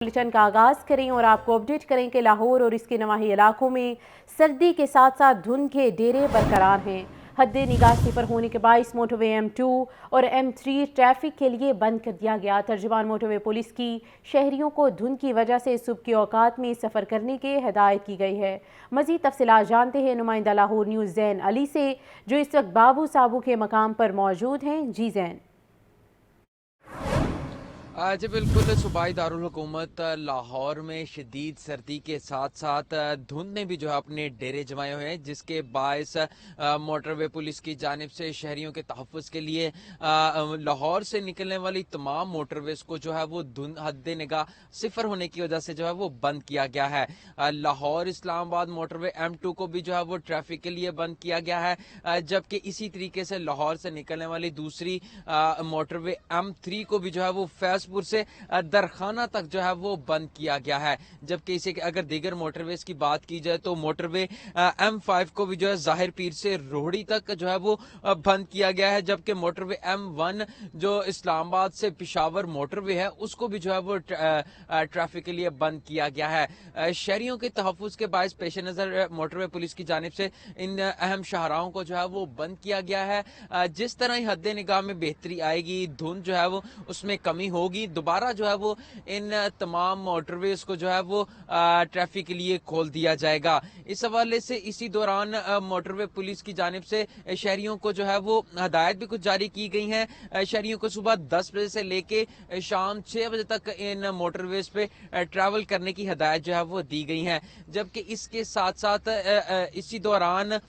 Bulletin का आगाज करें और आपको अपडेट करें कि लाहौर और इसके नवाही इलाकों में सर्दी के साथ साथ धुंध के डेरे बरकरार हैं। हद निगाह सिफर होने के बायस मोटरवे M2 और M3 ट्रैफिक के लिए बंद कर दिया गया। तर्जुमान मोटरवे पुलिस की शहरियों को धुंध की वजह से सुबह के औकात में सफ़र करने की हिदायत की गई है। मज़ीद तफसीलात जानते हैं नुमाइंदा लाहौर न्यूज़ ज़ैन अली से, जो इस वक्त बाबू साबू के मकाम पर मौजूद हैं। जी ज़ैन। जी बिल्कुल, सूबाई दारुल हुकूमत लाहौर में शदीद सर्दी के साथ साथ धुंध ने भी जो है अपने डेरे जमाए हुए हैं, जिसके बायस मोटरवे पुलिस की जानिब से शहरियों के तहफ़्फ़ुज़ के लिए लाहौर से निकलने वाली तमाम मोटरवेज़ को जो है वो धुंध हद निगाह सिफर होने की वजह से जो है वो बंद किया गया है। लाहौर इस्लामाबाद मोटरवे M2 को भी जो है वो ट्रैफिक के लिए बंद किया गया है, जबकि इसी तरीके से लाहौर से निकलने वाली दूसरी मोटरवे M3 को भी जो है वो फैज़पुर से दरखाना तक जो है वो बंद किया गया है। जबकि इसे अगर दीगर मोटरवेज की बात की जाए तो मोटरवे M5 को भी जो है ज़ाहिर पीर से रोहड़ी तक जो है वो बंद किया गया है, जबकि मोटरवे M1 जो इस्लामाबाद से पेशावर मोटरवे है उसको भी जो है वो ट्रैफिक के लिए बंद किया गया है। शहरियों के तहफ़्फ़ुज़ के बायस पेश नज़र मोटरवे पुलिस की जानिब से इन अहम शाहराहों को जो है वो बंद किया गया है। जिस तरह ही हद निगाह में बेहतरी आएगी, धुंध जो है वो उसमें कमी होगी, दोबारा जो है वो इन तमाम मोटरवेज को जो है वो ट्रैफिक के लिए खोल दिया जाएगा। इस हवाले से इसी दौरान मोटरवे पुलिस की जानिब से शहरियों को जो है वो हदायत भी कुछ जारी की गई हैं। शहरियों को सुबह 10 बजे से लेके शाम 6 बजे तक इन मोटरवेज पे ट्रैवल करने की हदायत जो है वो दी गई हैं। जबकि इसके साथ साथ इसी दौरान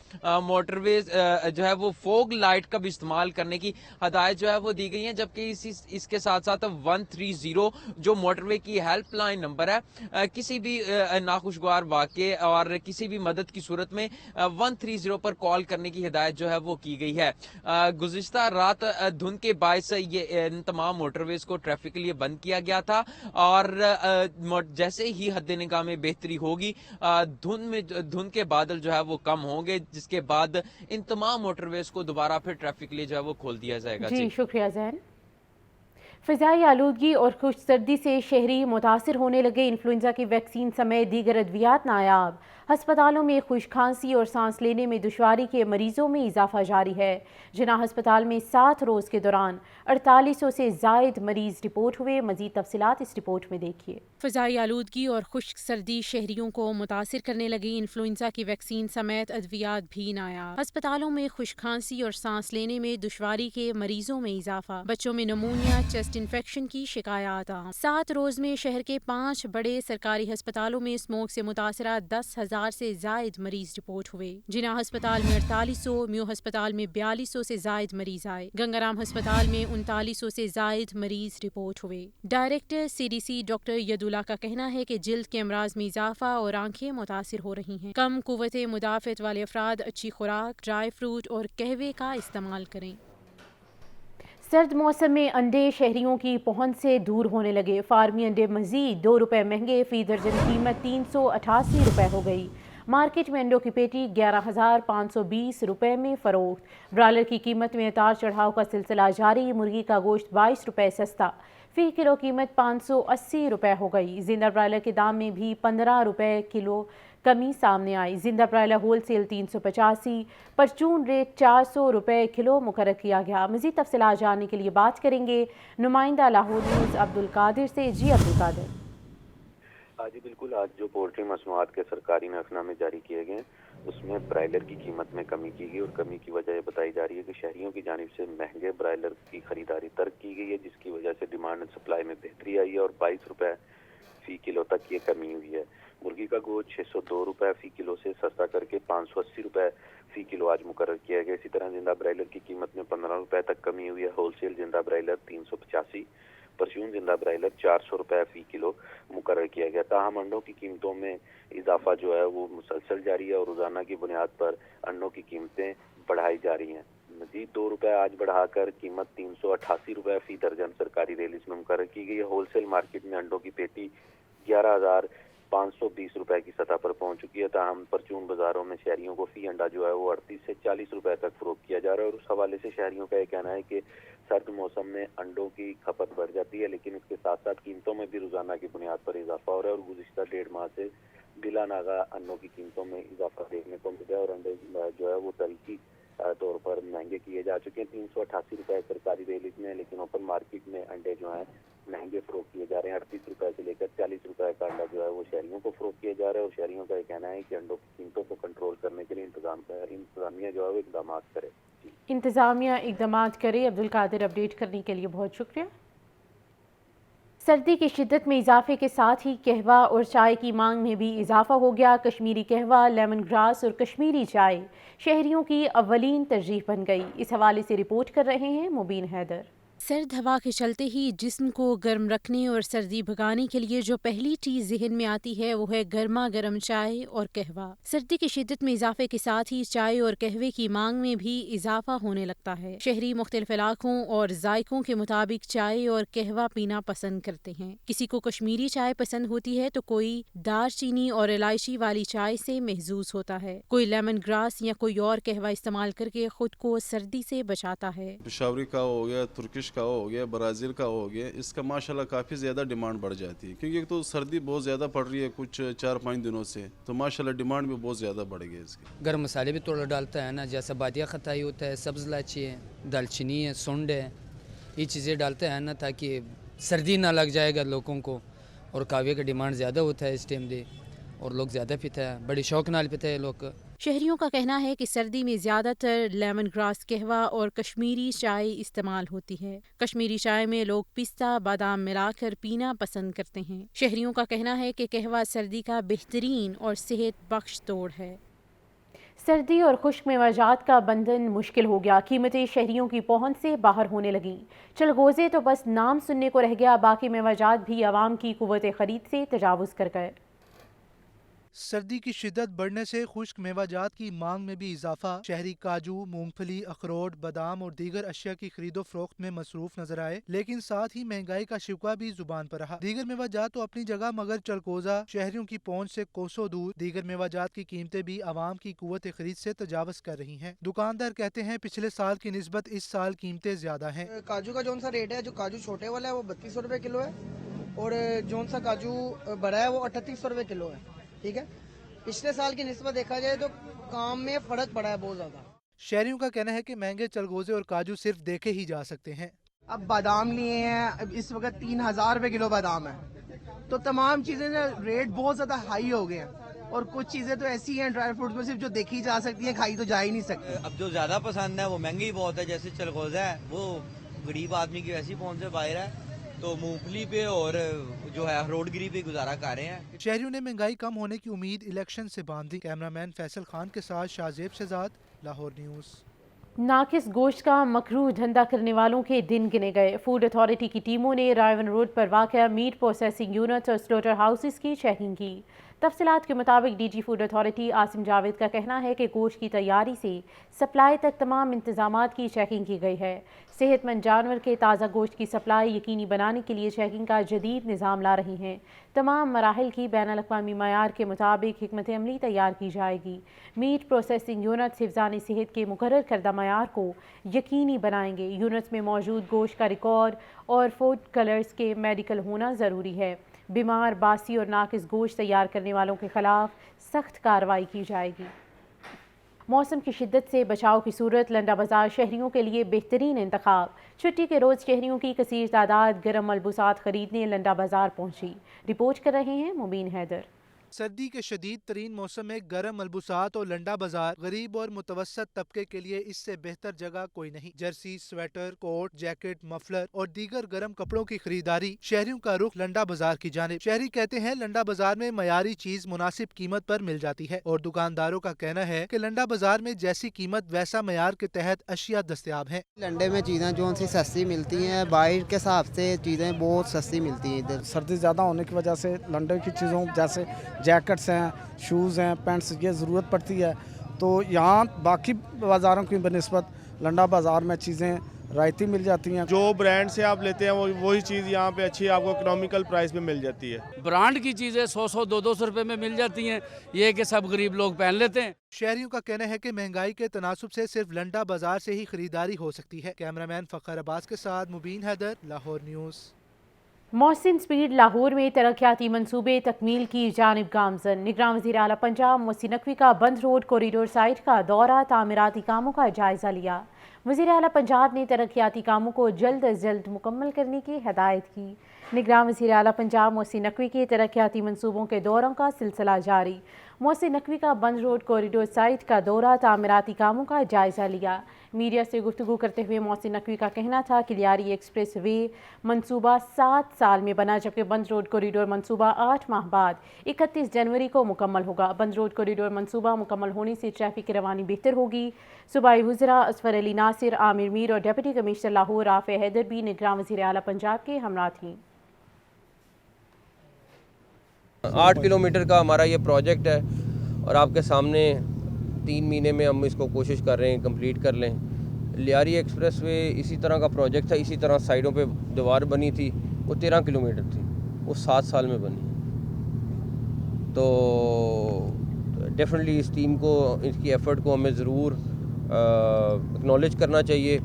मोटरवेज जो है वो फोग लाइट का भी इस्तेमाल करने की हदायत जो है वो दी गई है। जबकि इसके साथ साथ 130 जो मोटरवे की हेल्पलाइन नंबर है, किसी भी नाखुशगवार वाक़े और किसी भी मदद की सूरत में 130 पर कॉल करने की हिदायत जो है वो की गई है। गुज़िश्ता रात धुंध के बायस ये इन तमाम मोटरवेज को ट्रैफिक के लिए बंद किया गया था और जैसे ही हद निगाह में बेहतरी होगी, धुंध के बादल जो है वो कम होंगे, जिसके बाद इन तमाम मोटरवेज को दोबारा फिर ट्रैफिक के लिए जो है वो खोल दिया जाएगा। जी शुक्रिया ज़ैन। फ़िज़ाई आलूदगी और खुश्क सर्दी से शहरी मुतासिर होने लगे। इन्फ्लुएंजा की वैक्सीन समेत दीगर अद्वियात नायाब। हस्पतालों में खुश्क खांसी और सांस लेने में दुश्वारी के मरीजों में इजाफा जारी है। जिना हस्पताल में 7 रोज़ के दौरान 4800 से ज़ायद मरीज रिपोर्ट हुए। मज़ीद तफसीलात इस रिपोर्ट में देखिए। फ़िज़ाई आलूदगी और खुश्क सर्दी शहरियों को मुतासिर करने लगी। इन्फ्लुएंजा की वैक्सीन समेत अद्वियात भी नायाब। हस्पतालों में खुश्क खांसी और सांस लेने में दुश्वारी के मरीजों में इजाफा। बच्चों में नमूनिया, चेस्ट इन्फेक्शन की शिकायत आम। 7 रोज में शहर के 5 बड़े सरकारी अस्पतालों में स्मोक से मुतासरा 10,000 से जायद मरीज रिपोर्ट हुए। जिना अस्पताल में 4800, म्यू अस्पताल में 4200 से जायद मरीज आए। गंगाराम अस्पताल में 3900 से जायद मरीज रिपोर्ट हुए। डायरेक्टर CDC डॉक्टर यदुल्ला का कहना है कि जिल्द के अमराज में इजाफा और आंखें मुतासिर हो रही हैं। कम कुव्वते मुदाफ़त वाले अफराद अच्छी खुराक, ड्राई फ्रूट और कहवे का इस्तेमाल करें। सर्द मौसम में अंडे शहरियों की पहुंच से दूर होने लगे। फार्मी अंडे मजीद 2 रुपये महंगे, फी दर्जन कीमत 388 रुपये हो गई। मार्केट में अंडों की पेटी 11,520 रुपये में फ़रोख्त। ब्रायलर की कीमत में उतार चढ़ाव का सिलसिला जारी। मुर्गी का गोश्त 22 रुपये सस्ता, फ़ी किलो कीमत 580 रुपये हो गई। जिंदा ब्रायलर के दाम में भी 15 रुपये किलो कमी सामने आई। जिंदा ब्रायलर होलसेल 385, परचून रेट 400 रुपये किलो मुकर्रर किया गया। मज़ीद तफसीलात जानने के लिए बात करेंगे नुमाइंदा लाहौर न्यूज़ अब्दुल कादिर से। जी अब्दुल कादिर। जी बिल्कुल, आज जो पोल्ट्री मसनूआत के सरकारी नरखनामे जारी किए गए उसमें ब्रायलर की कीमत में कमी की गई और कमी की वजह ये बताई जा रही है कि शहरियों की जानिब से महंगे ब्रायलर की खरीदारी तर्क की गई है, जिसकी वजह से डिमांड एंड सप्लाई में बेहतरी आई है और 22 रुपये फी किलो तक ये कमी हुई है। मुर्गी का गोश्त 602 रुपये फी किलो से सस्ता करके 580 रुपये फी किलो आज मुकर्रर किया गया। इसी तरह जिंदा ब्रायलर की कीमत में 15 रुपये तक कमी हुई है। होलसेल जिंदा ब्रायलर 385, परचून जिंदा ब्रायलर 400 रुपये फी किलो मुकर्रर किया गया। ताहम अंडों की कीमतों में इजाफा जो है वो मुसलसल जारी है और रोजाना की बुनियाद पर अंडों की कीमतें बढ़ाई जा रही हैं। मजीद 2 रुपये आज बढ़ाकर कीमत 388 रुपये फी दर्जन सरकारी रेलिस में मुकर्रर की गई है। होलसेल मार्केट में अंडों की पेटी 520 रुपए की सतह पर पहुंच चुकी है। ताहम परचून बाजारों में शहरियों को फी अंडा जो है वो 38 से 40 रुपए तक फरोख्त किया जा रहा है और उस हवाले से शहरियों का ये कहना है कि सर्द मौसम में अंडों की खपत बढ़ जाती है, लेकिन इसके साथ साथ कीमतों में भी रोजाना की बुनियाद पर इजाफा हो रहा है और गुज़िश्ता 1.5 माह से बिला नागा अंडों की कीमतों में इजाफा देखने को मिल रहा है और अंडे जो है वो तरीकी तौर पर महंगे किए जा चुके हैं। 388 रुपए सरकारी रिलीज में, लेकिन ओपन मार्केट में अंडे जो हैं महंगे फरोख्त किए जा रहे हैं। 38 रुपए से लेकर 40 रुपए का अंडा जो है वो शहरियों को फरोख्त किया जा रहा है और शहरियों का ये कहना है कि अंडों की कीमतों को कंट्रोल करने के लिए इंतजामिया जो है वो इकदाम करे। इंतज़ामिया इकदाम करे। अब्दुल कादिर, अपडेट करने के लिए बहुत शुक्रिया। सर्दी की शिद्दत में इजाफे के साथ ही कहवा और चाय की मांग में भी इजाफा हो गया। कश्मीरी कहवा, लेमन ग्रास और कश्मीरी चाय शहरियों की अव्वलीन तरजीह बन गई। इस हवाले से रिपोर्ट कर रहे हैं मुबीन हैदर। सर्द हवा के चलते ही जिस्म को गर्म रखने और सर्दी भगाने के लिए जो पहली चीज़ जहन में आती है वो है गर्मा गर्म चाय और कहवा। सर्दी की शिद्दत में इजाफे के साथ ही चाय और कहवे की मांग में भी इजाफा होने लगता है। शहरी मुख्तलिफ इलाकों और जायकों के मुताबिक चाय और कहवा पीना पसंद करते हैं। किसी को कश्मीरी चाय पसंद होती है तो कोई दारचीनी और इलायची वाली चाय से महजूज होता है। कोई लेमन ग्रास या कोई और कहवा इस्तेमाल करके खुद को सर्दी से बचाता है। पेशावरी का हो गया, तुर्किश का हो गया, ब्राज़ील का हो गया, इसका माशाल्लाह काफ़ी ज़्यादा डिमांड बढ़ जाती है क्योंकि एक तो सर्दी बहुत ज़्यादा पड़ रही है कुछ 4-5 दिनों से, तो माशाल्लाह डिमांड भी बहुत ज़्यादा बढ़ गई इसकी। गर्म मसाले भी थोड़ा डालता है ना, जैसे बादिया खताई होता है, सब्ज़ इलायची है, दालचीनी है, सुंड है, ये चीज़ें डालते हैं ना ताकि सर्दी ना लग जाएगा लोगों को। और कावे का डिमांड ज़्यादा होता है इस टाइम दे और लोग ज़्यादा पीते हैं, बड़ी शौक नाल पीते हैं लोग। शहरियों का कहना है कि सर्दी में ज़्यादातर लेमन ग्रास कहवा और कश्मीरी चाय इस्तेमाल होती है। कश्मीरी चाय में लोग पिस्ता बादाम मिलाकर पीना पसंद करते हैं। शहरियों का कहना है कि कहवा सर्दी का बेहतरीन और सेहत बख्श तोड़ है। सर्दी और खुश्क मेवाजात का बंधन मुश्किल हो गया। कीमतें शहरियों की पहुंच से बाहर होने लगीं। चलगोज़े तो बस नाम सुनने को रह गया, बाकी मेवाजात भी आवाम की कुव्वत खरीद से तजावुज़ कर गए। सर्दी की शिद्दत बढ़ने से खुश्क मेवाजात की मांग में भी इजाफा। शहरी काजू, मूंगफली, अखरोट, बादाम और दीगर अशिया की खरीदो फरोख्त में मसरूफ नजर आए, लेकिन साथ ही महंगाई का शिकवा भी जुबान पर रहा। दीगर मेवाजात तो अपनी जगह, मगर चलकोजा शहरियों की पहुंच से कोसों दूर। दीगर मेवाजात की कीमतें भी आवाम की कुव्वत खरीद से तजावुज़ कर रही हैं। दुकानदार कहते हैं पिछले साल की निस्बत इस साल कीमतें ज्यादा हैं। काजू का जौन सा रेट है, जो काजू छोटे वाला है वो 3200 रुपए किलो है और जौन सा काजू बड़ा है वो 3800 रुपए किलो है। ठीक है, पिछले साल की निस्बत देखा जाए तो काम में फर्क पड़ा है बहुत ज्यादा। शहरियों का कहना है कि महंगे चलगोजे और काजू सिर्फ देखे ही जा सकते हैं। अब बादाम लिए हैं, अब इस वक्त 3000 रुपए किलो बादाम है, तो तमाम चीजें ना रेट बहुत ज्यादा हाई हो गए हैं और कुछ चीजें तो ऐसी हैं ड्राई फ्रूट में सिर्फ जो देखी जा सकती है, खाई तो जा ही नहीं सकती। अब जो ज्यादा पसंद है वो महंगी बहुत है, जैसे चलगोजा है वो गरीब आदमी की वैसी पहुंच से बाहर है, तो मूंगफली पे और जो है अखरोटगिरी पे गुजारा कर रहे हैं। शहरियों ने महंगाई कम होने की उम्मीद इलेक्शन से बांधी। कैमरामैन फैसल खान के साथ शाहजेब शहजाद, लाहौर न्यूज़। नाकिस गोश्त का मकरूह धंधा करने वालों के दिन गिने गए। फूड अथॉरिटी की टीमों ने रायवन रोड पर वाक़या मीट प्रोसेसिंग यूनिट और स्लोटर हाउसेस की चेकिंग की। तफसीलात के मुताबिक DG food authority Asim Javed का कहना है कि गोश्त की तैयारी से सप्लाई तक तमाम इंतजामात की चेकिंग की गई है। सेहतमंद जानवर के ताज़ा गोश्त की सप्लाई यकीनी बनाने के लिए चेकिंग का जदीद निज़ाम ला रही हैं। तमाम मराहिल की बैनुल-अक़वामी मयार के मुताबिक हिकमत अमली तैयार की जाएगी। मीट प्रोसेसिंग यूनिट हिफ़्ज़ान सेहत के मुकर्रर करदा मयार को यकीनी बनाएंगे। यूनिट्स में मौजूद गोश्त का रिकॉर्ड और फूड कलर्स के मेडिकल होना ज़रूरी है। बीमार, बासी और नाकिस गोश्त तैयार करने वालों के खिलाफ सख्त कार्रवाई की जाएगी। मौसम की शिद्दत से बचाव की सूरत लंडा बाजार शहरियों के लिए बेहतरीन इंतखाब। छुट्टी के रोज़ शहरियों की कसीर तादाद गर्म मलबूसात खरीदने लंडा बाजार पहुंची। रिपोर्ट कर रहे हैं मुबीन हैदर। सर्दी के शदीद तरीन मौसम में गर्म मलबूसात और लंडा बाजार गरीब और मुतवसत तबके के लिए इससे बेहतर जगह कोई नहीं। Jersey, sweater, coat, jacket, muffler और दीगर गर्म कपड़ों की खरीदारी शहरियों का रुख लंडा बाजार की जानिब। शहरी कहते हैं लंडा बाजार में मयारी चीज मुनासिब कीमत पर मिल जाती है और दुकानदारों का कहना है कि लंडा बाजार में जैसी कीमत वैसा मयार के तहत अशिया दस्तयाब है। लंडे में चीजें जो सी सस्ती मिलती है, बाहर के हिसाब से चीजें बहुत सस्ती मिलती है। इधर सर्दी ज्यादा होने की वजह से लंडे की चीजों जैसे जैकेट्स हैं, शूज़ हैं, पैंट्स, ये ज़रूरत पड़ती है। तो यहाँ बाकी बाज़ारों की बनिस्बत लंडा बाज़ार में चीज़ें रायती मिल जाती हैं। जो ब्रांड से आप लेते हैं वो वही चीज़ यहाँ पे अच्छी आपको इकोनॉमिकल प्राइस पे मिल जाती है। ब्रांड की चीज़ें 100-100 200 रुपए में मिल जाती हैं, ये कि सब गरीब लोग पहन लेते हैं। शहरियों का कहना है कि महंगाई के तनासुब से सिर्फ लंडा बाजार से ही खरीदारी हो सकती है। कैमरामैन फ़खर अब्बास के साथ मुबीन हैदर, लाहौर न्यूज़। मोहसिन स्पीड लाहौर में तरक्याती मंसूबे तकमील की जानिब गामजन। निगरान वज़ीर आला पंजाब मोहसिन नकवी का बंद रोड कॉरिडोर साइट का दौरा, तामीराती कामों का जायजा लिया। वज़ीर आला पंजाब ने तरक्याती कामों को जल्द अज जल्द मुकम्मल करने की हदायत की। निगरान वज़ीर आला पंजाब मोहसिन नकवी के तरक्याती मंसूबों के दौरों का सिलसिला जारी। मोहसिन नकवी का बंद रोड कॉरिडोर साइट का दौरा, तामीराती कामों का जायजा लिया। मीडिया से गुफ्तगू करते हुए मोहसिन नकवी का कहना था कि लियारी एक्सप्रेस वे मंसूबा 7 साल में बना, जबकि बंद रोड कॉरिडोर मंसूबा 8 माह बाद 31 जनवरी को मुकम्मल होगा। बंद रोड कॉरिडोर मंसूबा मुकम्मल होने से ट्रैफिक की रवानी बेहतर होगी। सूबाई वज़रा असफर अली नासिर, आमिर मीर और डिप्टी कमिश्नर लाहौर राफ़े हैदर भी निगरान वज़ीर आला पंजाब के हमरा थीं। 8 किलोमीटर का हमारा ये प्रोजेक्ट है और आपके सामने 3 महीने में हम इसको कोशिश कर रहे हैं कंप्लीट कर लें। लियारी एक्सप्रेस वे इसी तरह का प्रोजेक्ट था, इसी तरह साइडों पे दीवार बनी थी, वो 13 किलोमीटर थी, वो 7 साल में बनी। तो डेफिनेटली इस टीम को, इसकी एफ़र्ट को हमें ज़रूर एक्नॉलेज करना चाहिए।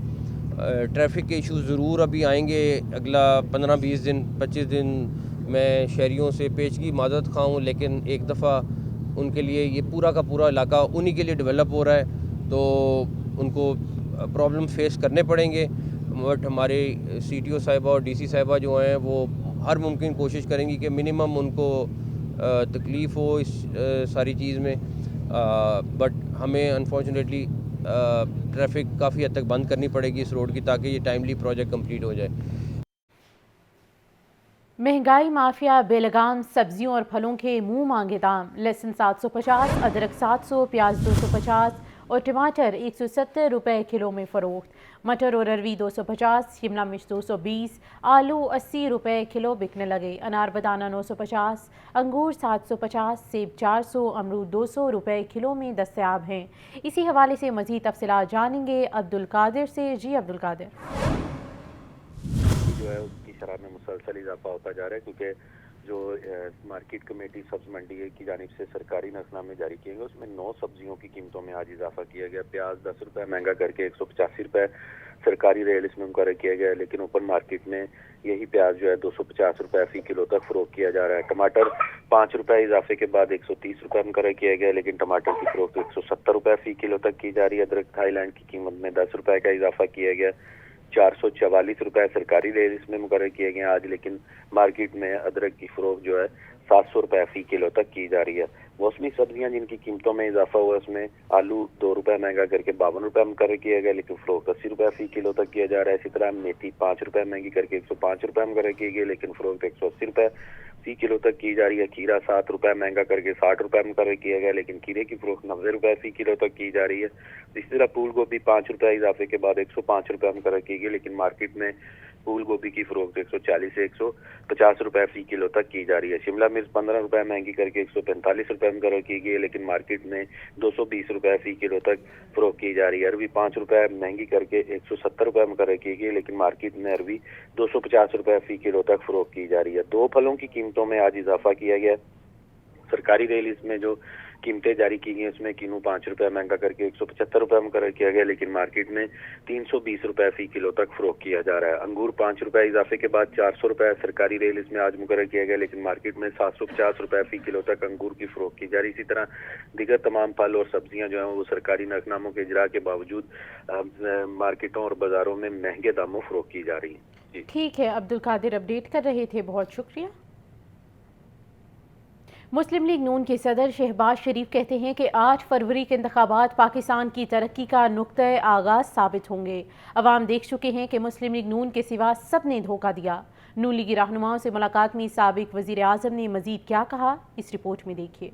ट्रैफिक के इश्यूज़ ज़रूर अभी आएंगे अगला 15-20 दिन 25 दिन। मैं शहरियों से पेशगी माज़रत खा हूँ, लेकिन एक दफ़ा उनके लिए ये पूरा का पूरा इलाका उन्हीं के लिए डेवलप हो रहा है, तो उनको प्रॉब्लम फेस करने पड़ेंगे। बट हमारे CTO साहिबा और DC साहिबा जो हैं वो हर मुमकिन कोशिश करेंगी कि मिनिमम उनको तकलीफ़ हो इस सारी चीज़ में। बट हमें अनफॉर्चुनेटली ट्रैफिक काफ़ी हद तक बंद करनी पड़ेगी इस रोड की, ताकि ये टाइमली प्रोजेक्ट कंप्लीट हो जाए। महंगाई माफिया बेलगाम सब्जियों और फलों के मुंह मांगे दाम। लहसुन 750, अदरक 700, प्याज 250 और टमाटर 170 रुपए किलो में फ़रोख्त। मटर और अरवी 250, शिमला मिर्च 220, आलू 80 रुपए किलो बिकने लगे। अनार बदाना 950, अंगूर 750, सेब 400, अमरूद 200 रुपए किलो में दस्तयाब हैं। इसी हवाले से मज़ीद तफसीलात जानेंगे अब्दुल कादिर से। जी अब्दुल कादिर। जो है उसकी शरह में मुसलसल इजाफा होता जा रहा है, क्योंकि जो मार्केट कमेटी सब्ज़ मंडी की जानिब से सरकारी नफनामे जारी किए गए, उसमें 9 सब्जियों की कीमतों में आज इजाफा किया गया। प्याज 10 रुपये महंगा करके 185 रुपये सरकारी रेट इसमें मुकर्रर किया गया है, लेकिन ओपन मार्केट में यही प्याज जो है 250 रुपये फी किलो तक फ़रोख्त किया जा रहा है। टमाटर 5 रुपये इजाफे के बाद 130 रुपये मुकर्रर किया गया है, लेकिन टमाटर की फ़रोख्त 170 रुपये फी किलो तक की जा रही है। अदरक थाईलैंड की कीमत में 10 रुपये का इजाफा किया गया, 444 रुपये सरकारी रेट इसमें मुकर्रर किए गए आज, लेकिन मार्केट में अदरक की फ़रोख्त जो है 700 रुपये फी किलो तक की जा रही है। मौसमी सब्जियां जिनकी कीमतों में इजाफा हुआ, उसमें आलू 2 रुपये महंगा करके 52 रुपये मुकर्रर किया गया, लेकिन फ़रोख्त 80 रुपये फी किलो तक किया जा रहा है। इसी तरह मेथी 5 रुपये महंगी करके 105 रुपये मुकर्रर की गई, लेकिन फ़रोख्त 180 रुपये फी किलो तक की जा रही है। खीरा 7 रुपये महंगा करके 60 रुपये मुकर्रर किया गया, लेकिन खीरे की फ़रोख्त 90 रुपये फी किलो तक की जा रही है। इसी तरह फूल गोभी 5 रुपये इजाफे के बाद 105 रुपये मुकर्रर की गई, लेकिन मार्केट में फूल गोभी की फ़रोख्त 140 से 150 रुपये फी किलो तक की जा रही है। शिमला मिर्च 15 रुपये महंगी करके 145 रुपये मुकर्रर की गई है, लेकिन मार्केट में 220 रुपये फी किलो तक फ़रोख्त की जा रही है। अरबी 5 रुपये महंगी करके 170 रुपये मुकर्रर की गई, लेकिन मार्केट में अरबी 250 रुपये फी किलो तक फ़रोख्त की जा रही है। 2 फलों की कीमतों में आज इजाफा किया गया। सरकारी रिलीज में जो कीमतें जारी की गई उसमें किन्नू 5 रुपये महंगा करके 175 रुपये मुकर्रर किया गया, लेकिन मार्केट में 320 रुपये फी किलो तक फ़रोख्त किया जा रहा है। अंगूर 5 रुपये इजाफे के बाद 400 रुपये सरकारी रिलीज में आज मुकर्रर किया गया, लेकिन मार्केट में 750 रुपये फी किलो तक अंगूर की फ़रोख्त की जा रही है। इसी तरह दीगर तमाम फल और सब्जियां जो हैं वो सरकारी नरखनामों के इजरा के बावजूद मार्केटों और बाज़ारों में महंगे दामों फ़रोख्त की जा रही है। ठीक है, अब्दुल कादिर अपडेट कर रहे थे, बहुत शुक्रिया। मुस्लिम लीग नून के सदर शहबाज शरीफ कहते हैं कि 8 फरवरी के इंतखाबात पाकिस्तान की तरक्की का नुक्ता आगाज़ साबित होंगे। अवाम देख चुके हैं कि मुस्लिम लीग नून के सिवा सब ने धोखा दिया। नून लीगी रहनुमाओं से मुलाकात में साबिक वज़ीर आज़म ने मज़ीद क्या कहा, इस रिपोर्ट में देखिए।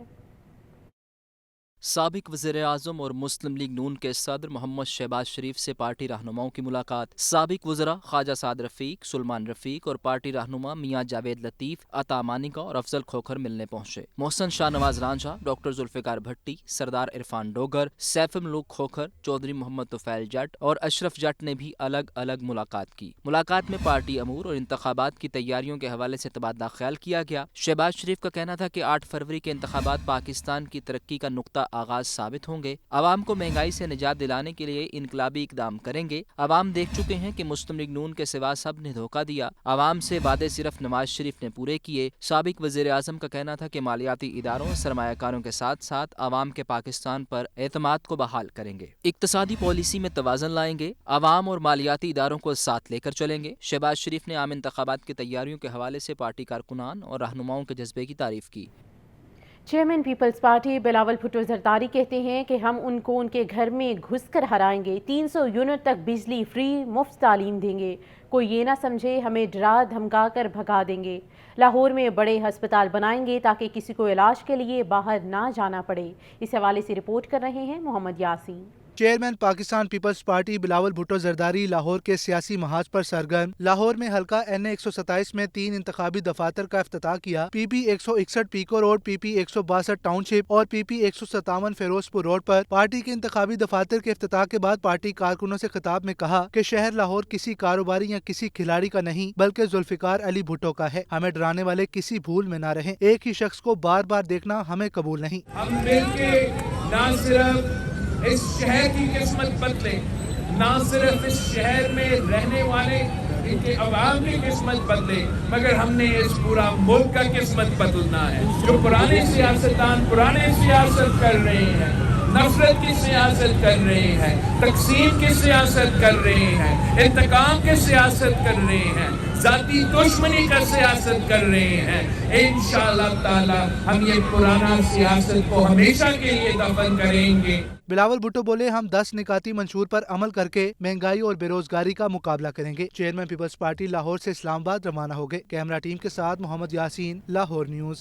साबिक वज़ीर-ए-आज़म और मुस्लिम लीग नून के सदर मोहम्मद शहबाज शरीफ से पार्टी रहनुमाओं की मुलाकात। साबिक वज़रा ख्वाजा साद रफ़ीक, सुलेमान रफ़ीक और पार्टी रहनुमा मियाँ जावेद लतीफ़, अता मानिका और अफजल खोखर मिलने पहुंचे। मोहसन शाहनवाज रांझा, डॉक्टर जुल्फ़िकार भट्टी, सरदार इरफान डोगर, सैफ मलूक खोखर, चौधरी मोहम्मद तुफ़ैल जट और अशरफ जट ने भी अलग अलग मुलाकात की। मुलाकात में पार्टी अमूर और इंतखाबात की तैयारियों के हवाले से तबादला ख्याल किया गया। शहबाज शरीफ का कहना था कि 8 फरवरी के इंतखाबात पाकिस्तान की तरक्की का नुक्ता आगाज साबित होंगे। अवाम को महंगाई से निजात दिलाने के लिए इनकलाबी इकदाम करेंगे। अवाम देख चुके हैं कि मुस्लिम लीग नून के सिवा सब ने धोखा दिया। अवाम से वादे सिर्फ नवाज शरीफ ने पूरे किए। साबिक वज़ीर आज़म का कहना था कि मालियाती इदारों और सरमायाकारों के साथ साथ अवाम के पाकिस्तान पर एतमाद को बहाल करेंगे। इक्तसादी पॉलिसी में तवाज़न लाएंगे। अवाम और मालियाती इदारों को साथ लेकर चलेंगे। शहबाज शरीफ ने आम इंतखाबात की तैयारियों के हवाले से पार्टी कारकुनान और रहनुमाओं के जज्बे की तारीफ की। Chairman Peoples Party Bilawal Bhutto Zardari कहते हैं कि हम उनको उनके घर में घुसकर हराएंगे। 300 यूनिट तक बिजली फ्री, मुफ्त तालीम देंगे। कोई ये ना समझे हमें डरा धमका कर भगा देंगे। लाहौर में बड़े हस्पताल बनाएंगे ताकि किसी को इलाज के लिए बाहर ना जाना पड़े। इस हवाले से रिपोर्ट कर रहे हैं Mohammad Yasin. Chairman Pakistan Peoples Party Bilawal Bhutto Zardari Lahore के सियासी महाज पर सरगर्म। लाहौर में हल्का NA 127 में 3 इंतखाबी दफातर का इफ्तिताह किया। PP 161 Peco road, PP 162 township और PP 157 फिरोजपुर रोड पर पार्टी के इंतखाबी दफातर के इफ्तिताह के बाद पार्टी कारकुनों से खिताब में कहा कि शहर लाहौर किसी कारोबारी या किसी खिलाड़ी का नहीं बल्कि जुल्फिकार अली भुट्टो का है। हमें डराने वाले किसी भूल में न रहें। एक ही शख्स को बार बार देखना हमें कबूल नहीं। हम मिलके न सिर्फ इस शहर की किस्मत बदले, ना सिर्फ इस शहर में रहने वाले इनके अवाम की किस्मत बदले, मगर हमने इस पूरा मुल्क का किस्मत बदलना है। जो पुराने सियासतदान पुराने सियासत कर रहे हैं, नफरत की सियासत कर रहे हैं, तकसीम की सियासत कर रहे हैं, इंतकाम की सियासत कर रहे हैं, जाती दुश्मनी का सियासत कर रहे हैं, इंशाअल्लाह ताला हम ये पुराना सियासत को हमेशा के लिए दफन करेंगे। बिलावल भुट्टो बोले हम 10 निकाती मंशूर पर अमल करके महंगाई और बेरोजगारी का मुकाबला करेंगे। चेयरमैन पीपल्स पार्टी लाहौर से इस्लामाबाद रवाना हो गए। कैमरा टीम के साथ मोहम्मद यासीन, लाहौर न्यूज़।